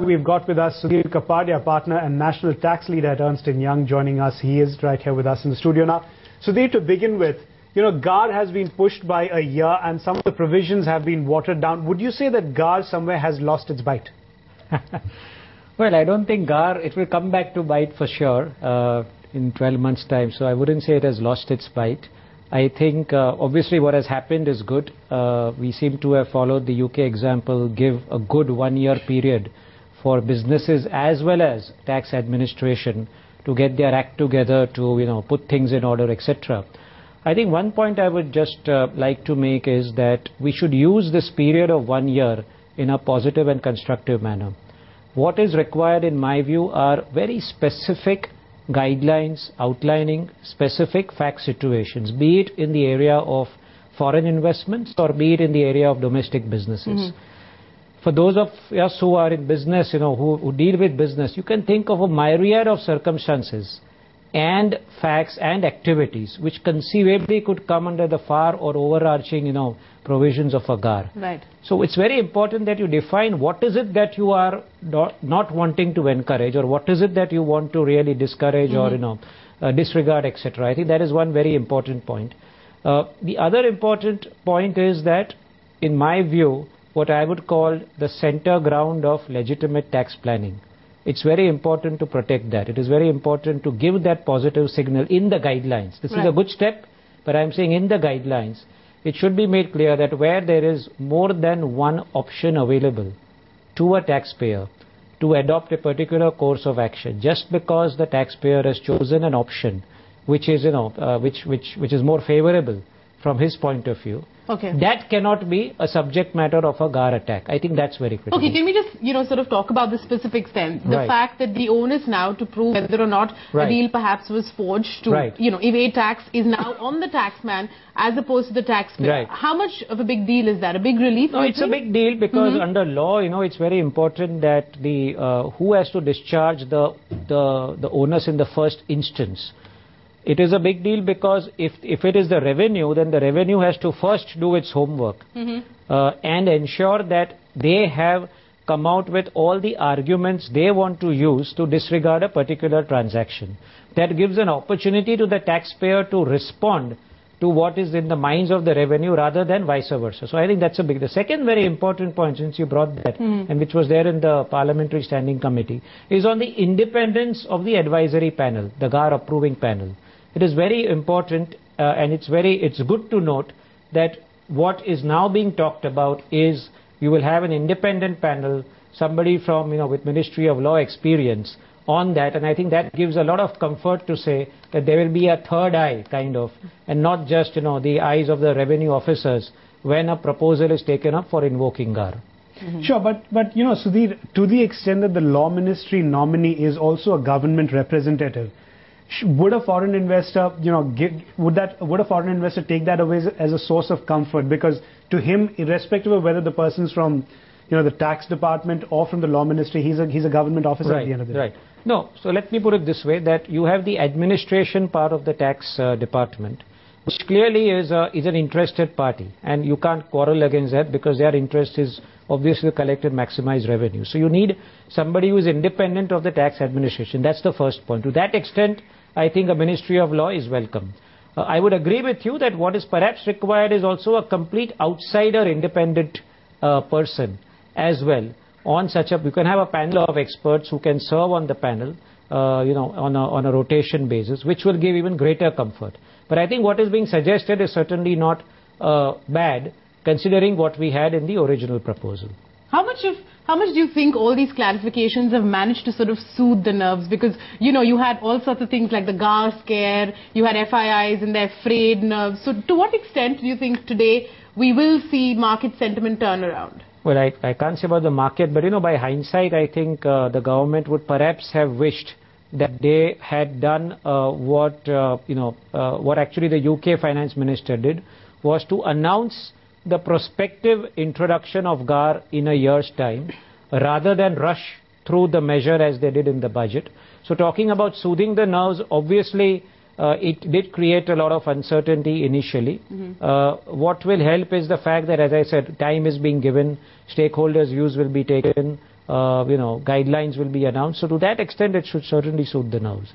we've got with us Sudhir Kapadia, partner and national tax leader at Ernst & Young, joining us. He is right here with us in the studio now. Sudhir, to begin with, GAAR has been pushed by a year and some of the provisions have been watered down. Would you say that GAAR somewhere has lost its bite? Well, I don't think GAAR, it will come back to bite for sure in 12 months' time. So I wouldn't say it has lost its bite. I think obviously what has happened is good. We seem to have followed the UK example, give a good 1-year period for businesses as well as tax administration to get their act together, to put things in order, etc. I think one point I would just like to make is that we should use this period of 1 year in a positive and constructive manner. What is required in my view are very specific guidelines outlining specific fact situations, be it in the area of foreign investments or be it in the area of domestic businesses. For those of us who are in business, who deal with business, you can think of a myriad of circumstances and facts and activities which conceivably could come under the far or overarching, provisions of a GAAR. Right. So it's very important that you define what is it that you are not wanting to encourage, or what is it that you want to really discourage or disregard, etc. I think that is one very important point. The other important point is that, in my view, what I would call the center ground of legitimate tax planning. It's very important to protect that. It is very important to give that positive signal in the guidelines. This is a good step, but I'm saying in the guidelines, it should be made clear that where there is more than one option available to a taxpayer to adopt a particular course of action, just because the taxpayer has chosen an option which is, which is more favorable from his point of view, that cannot be a subject matter of a GAAR attack. I think that's very critical. Okay, can we just, sort of talk about the specifics then? The fact that the onus now to prove whether or not a deal perhaps was forged to, evade tax is now on the taxman as opposed to the taxpayer. How much of a big deal is that? A big relief? No, it's a big deal because under law, it's very important that the who has to discharge the onus in the first instance. It is a big deal because if it is the revenue, then the revenue has to first do its homework and ensure that they have come out with all the arguments they want to use to disregard a particular transaction. That gives an opportunity to the taxpayer to respond to what is in the minds of the revenue rather than vice versa. So I think that's the second very important point, since you brought that, and which was there in the Parliamentary Standing Committee, is on the independence of the advisory panel, the GAAR approving panel. It is very important and it's good to note that what is now being talked about is you will have an independent panel, somebody from, with Ministry of Law experience on that, and I think that gives a lot of comfort to say that there will be a third eye kind of, and not just, the eyes of the revenue officers when a proposal is taken up for invoking GAAR. Sure, but Sudhir, to the extent that the Law Ministry nominee is also a government representative, would a foreign investor, would a foreign investor take that away as a source of comfort? Because to him, irrespective of whether the person's from, the tax department or from the Law Ministry, he's a government officer at the end of the day. No, so let me put it this way, that you have the administration part of the tax department, which clearly is an interested party, and you can't quarrel against that because their interest is obviously to collect and maximize revenue. So you need somebody who is independent of the tax administration. That's the first point. To that extent, I think a Ministry of Law is welcome. I would agree with you that what is perhaps required is also a complete outsider independent person as well. On such you can have a panel of experts who can serve on the panel, on a rotation basis, which will give even greater comfort. But I think what is being suggested is certainly not bad, considering what we had in the original proposal. How much do you think all these clarifications have managed to sort of soothe the nerves? Because, you had all sorts of things like the GAAR scare, you had FIIs and their frayed nerves. So to what extent do you think today we will see market sentiment turn around? Well, I can't say about the market, but, by hindsight, I think the government would perhaps have wished that they had done what actually the UK Finance Minister did, was to announce the prospective introduction of GAAR in a year's time, rather than rush through the measure as they did in the budget. So talking about soothing the nerves, obviously it did create a lot of uncertainty initially. What will help is the fact that, as I said, time is being given, stakeholders' views will be taken, guidelines will be announced. So to that extent, it should certainly soothe the nerves.